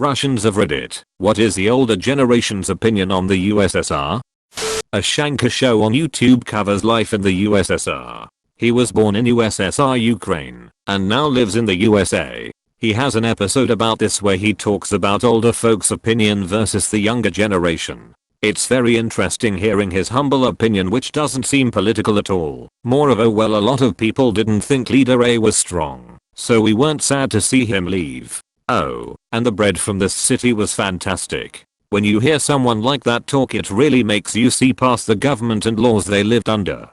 Russians of Reddit, what is the older generation's opinion on the USSR? A Shankar show on YouTube covers life in the USSR. He was born in USSR Ukraine and now lives in the USA. He has an episode about this where he talks about older folks' opinion versus the younger generation. It's very interesting hearing his humble opinion, which doesn't seem political at all. More of a well, a lot of people didn't think Leader A was strong, so we weren't sad to see him leave. Oh, and the bread from this city was fantastic. When you hear someone like that talk, it really makes you see past the government and laws they lived under.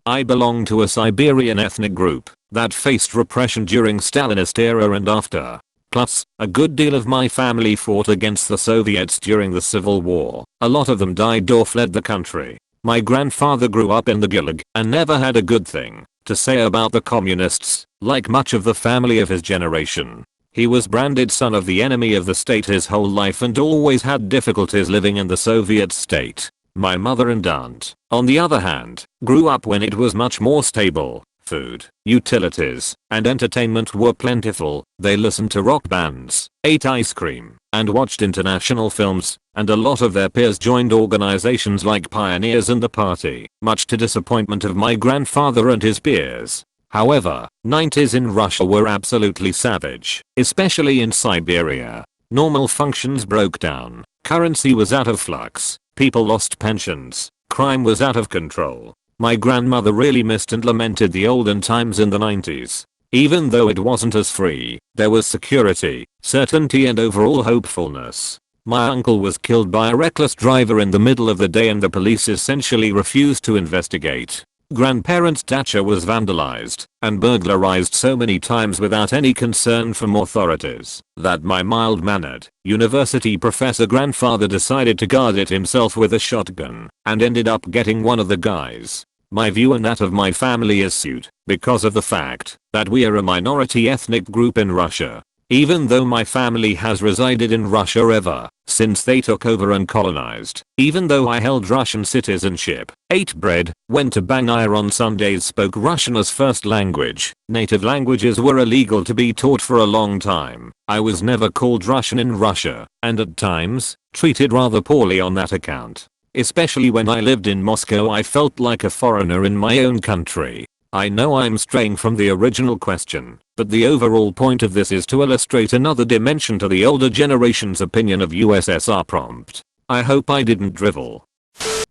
I belong to a Siberian ethnic group that faced repression during Stalinist era and after. Plus, a good deal of my family fought against the Soviets during the Civil War. A lot of them died or fled the country. My grandfather grew up in the Gulag and never had a good thing to say about the communists, like much of the family of his generation. He was branded son of the enemy of the state his whole life and always had difficulties living in the Soviet state. My mother and aunt, on the other hand, grew up when it was much more stable. Food, utilities, and entertainment were plentiful. They listened to rock bands, ate ice cream, and watched international films, and a lot of their peers joined organizations like Pioneers and the Party, much to disappointment of my grandfather and his peers. However, 90s in Russia were absolutely savage, especially in Siberia. Normal functions broke down, currency was out of flux, people lost pensions, crime was out of control. My grandmother really missed and lamented the olden times in the 90s. Even though it wasn't as free, there was security, certainty and overall hopefulness. My uncle was killed by a reckless driver in the middle of the day and the police essentially refused to investigate. Grandparents' dacha was vandalized and burglarized so many times without any concern from authorities that my mild-mannered university professor grandfather decided to guard it himself with a shotgun and ended up getting one of the guys. My view and that of my family is skewed because of the fact that we are a minority ethnic group in Russia. Even though my family has resided in Russia ever since they took over and colonized, even though I held Russian citizenship, ate bread, went to Bangor on Sundays, spoke Russian as first language, native languages were illegal to be taught for a long time, I was never called Russian in Russia, and at times, treated rather poorly on that account. Especially when I lived in Moscow, I felt like a foreigner in my own country. I know I'm straying from the original question, but the overall point of this is to illustrate another dimension to the older generation's opinion of USSR prompt. I hope I didn't drivel.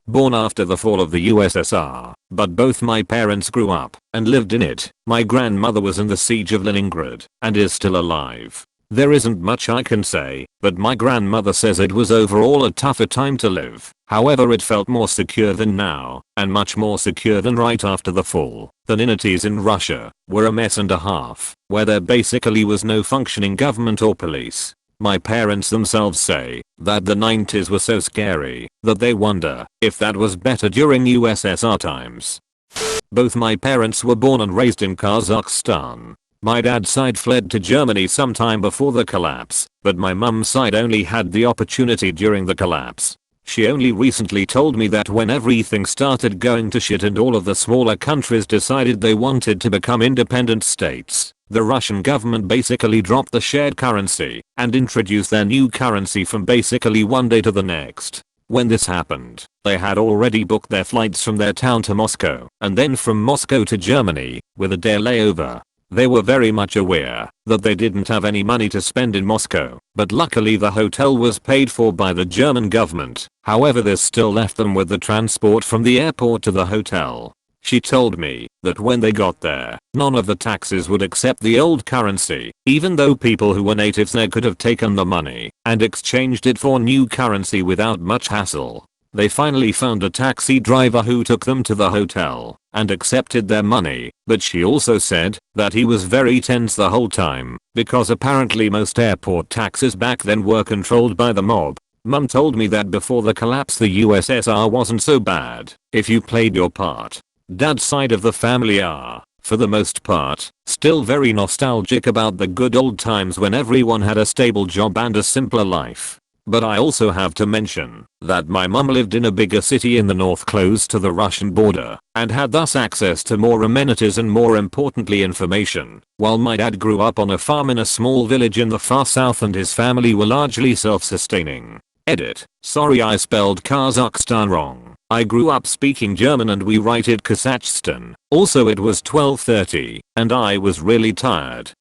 Born after the fall of the USSR, but both my parents grew up and lived in it. My grandmother was in the siege of Leningrad and is still alive. There isn't much I can say, but my grandmother says it was overall a tougher time to live. However, it felt more secure than now, and much more secure than right after the fall. The 90s in Russia were a mess and a half, where there basically was no functioning government or police. My parents themselves say that the 90s were so scary that they wonder if that was better during USSR times. Both my parents were born and raised in Kazakhstan. My dad's side fled to Germany sometime before the collapse, but my mum's side only had the opportunity during the collapse. She only recently told me that when everything started going to shit and all of the smaller countries decided they wanted to become independent states, the Russian government basically dropped the shared currency and introduced their new currency from basically one day to the next. When this happened, they had already booked their flights from their town to Moscow and then from Moscow to Germany with a day layover. They were very much aware that they didn't have any money to spend in Moscow, but luckily the hotel was paid for by the German government. However, this still left them with the transport from the airport to the hotel. She told me that when they got there, none of the taxis would accept the old currency, even though people who were natives there could have taken the money and exchanged it for new currency without much hassle. They finally found a taxi driver who took them to the hotel and accepted their money, but she also said that he was very tense the whole time because apparently most airport taxis back then were controlled by the mob. Mum told me that before the collapse the USSR wasn't so bad if you played your part. Dad's side of the family are, for the most part, still very nostalgic about the good old times when everyone had a stable job and a simpler life. But I also have to mention that my mum lived in a bigger city in the north close to the Russian border and had thus access to more amenities and more importantly information, while my dad grew up on a farm in a small village in the far south and his family were largely self-sustaining. Edit. Sorry I spelled Kazakhstan wrong. I grew up speaking German and we write it Kazakhstan. Also it was 12:30 and I was really tired.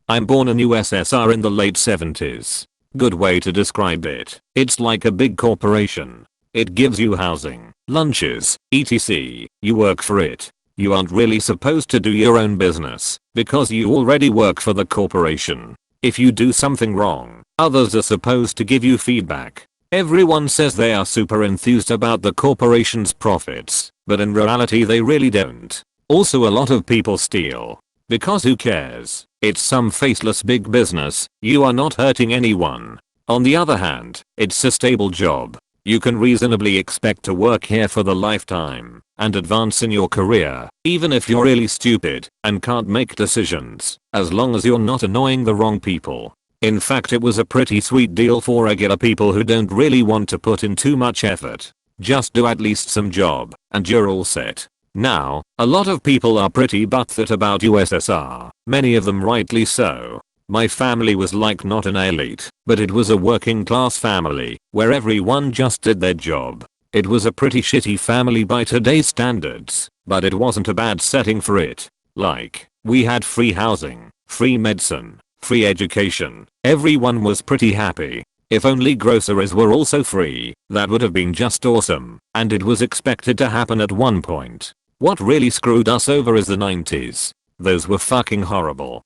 I'm born in USSR in the late 70s. Good way to describe it. It's like a big corporation. It gives you housing, lunches, etc. You work for it. You aren't really supposed to do your own business because you already work for the corporation. If you do something wrong, others are supposed to give you feedback. Everyone says they are super enthused about the corporation's profits, but in reality they really don't. Also a lot of people steal. Because who cares? It's some faceless big business, you are not hurting anyone. On the other hand, it's a stable job. You can reasonably expect to work here for the lifetime and advance in your career, even if you're really stupid and can't make decisions, as long as you're not annoying the wrong people. In fact, it was a pretty sweet deal for regular people who don't really want to put in too much effort. Just do at least some job and you're all set. Now, a lot of people are pretty butthurt about USSR, many of them rightly so. My family was like not an elite, but it was a working class family where everyone just did their job. It was a pretty shitty family by today's standards, but it wasn't a bad setting for it. Like, we had free housing, free medicine, free education. Everyone was pretty happy. If only groceries were also free, that would have been just awesome, and it was expected to happen at one point. What really screwed us over is the 90s. Those were fucking horrible.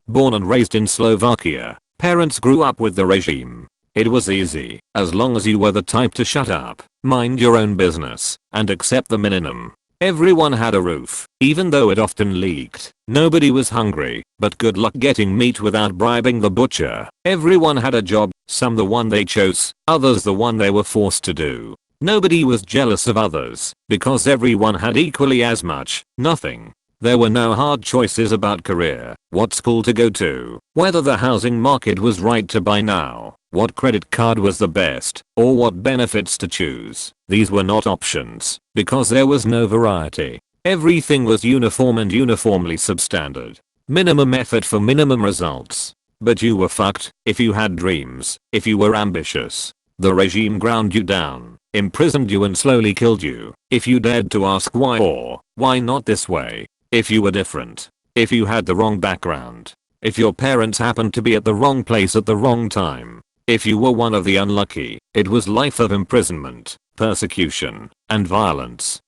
Born and raised in Slovakia, parents grew up with the regime. It was easy, as long as you were the type to shut up, mind your own business, and accept the minimum. Everyone had a roof, even though it often leaked. Nobody was hungry, but good luck getting meat without bribing the butcher. Everyone had a job, some the one they chose, others the one they were forced to do. Nobody was jealous of others, because everyone had equally as much. Nothing. There were no hard choices about career, what school to go to, whether the housing market was right to buy now, what credit card was the best, or what benefits to choose. These were not options, because there was no variety. Everything was uniform and uniformly substandard. Minimum effort for minimum results. But you were fucked if you had dreams, if you were ambitious. The regime ground you down, imprisoned you and slowly killed you if you dared to ask why or why not this way. If you were different. If you had the wrong background. If your parents happened to be at the wrong place at the wrong time. If you were one of the unlucky, it was life of imprisonment, persecution, and violence.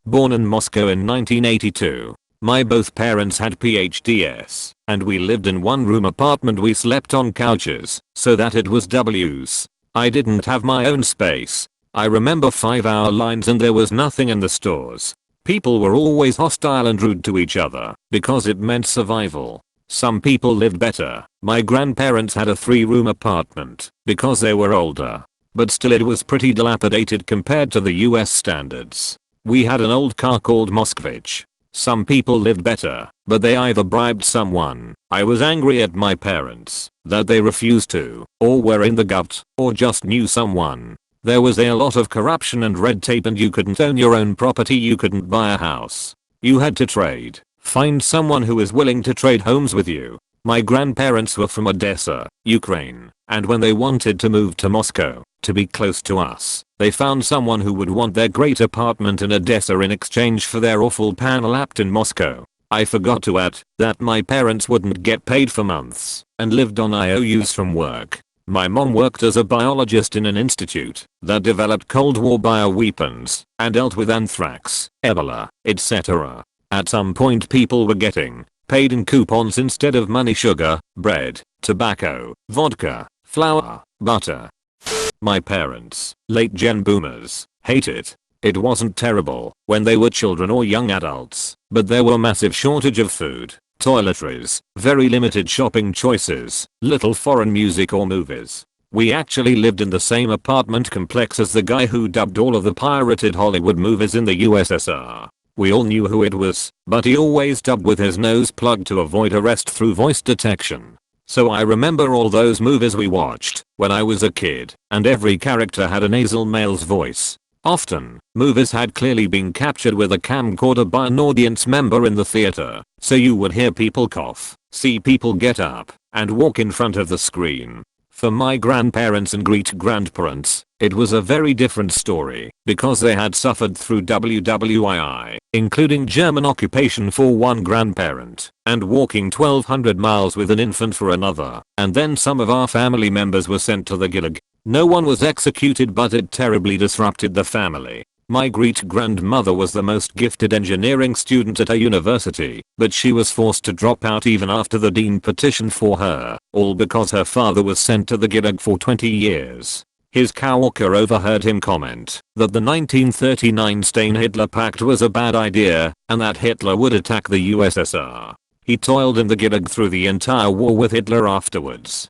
Born in Moscow in 1982. My both parents had PhDs, and we lived in one room apartment. We slept on couches, so that it was W's. I didn't have my own space. I remember 5-hour lines and there was nothing in the stores. People were always hostile and rude to each other, because it meant survival. Some people lived better. My grandparents had a 3-room apartment, because they were older. But still it was pretty dilapidated compared to the US standards. We had an old car called Moskvich. Some people lived better, but they either bribed someone, I was angry at my parents, that they refused to, or were in the gut, or just knew someone. There was a lot of corruption and red tape and you couldn't own your own property, you couldn't buy a house. You had to trade. Find someone who is willing to trade homes with you. My grandparents were from Odessa, Ukraine, and when they wanted to move to Moscow, to be close to us, they found someone who would want their great apartment in Odessa in exchange for their awful panel apt in Moscow. I forgot to add that my parents wouldn't get paid for months and lived on IOUs from work. My mom worked as a biologist in an institute that developed Cold War bioweapons and dealt with anthrax, Ebola, etc. At some point people were getting paid in coupons instead of money, sugar, bread, tobacco, vodka, flour, butter. My parents, late gen boomers, hate it. It wasn't terrible when they were children or young adults, but there were massive shortage of food, toiletries, very limited shopping choices, little foreign music or movies. We actually lived in the same apartment complex as the guy who dubbed all of the pirated Hollywood movies in the USSR. We all knew who it was, but he always dubbed with his nose plugged to avoid arrest through voice detection. So I remember all those movies we watched when I was a kid, and every character had a nasal male's voice. Often, movies had clearly been captured with a camcorder by an audience member in the theater, so you would hear people cough, see people get up, and walk in front of the screen. For my grandparents and great-grandparents, it was a very different story because they had suffered through WWII, including German occupation for one grandparent, and walking 1200 miles with an infant for another, and then some of our family members were sent to the gulag. No one was executed, but it terribly disrupted the family. My great-grandmother was the most gifted engineering student at a university, but she was forced to drop out even after the dean petitioned for her, all because her father was sent to the gulag for 20 years. His coworker overheard him comment that the 1939 Stalin-Hitler Pact was a bad idea and that Hitler would attack the USSR. He toiled in the gulag through the entire war with Hitler afterwards.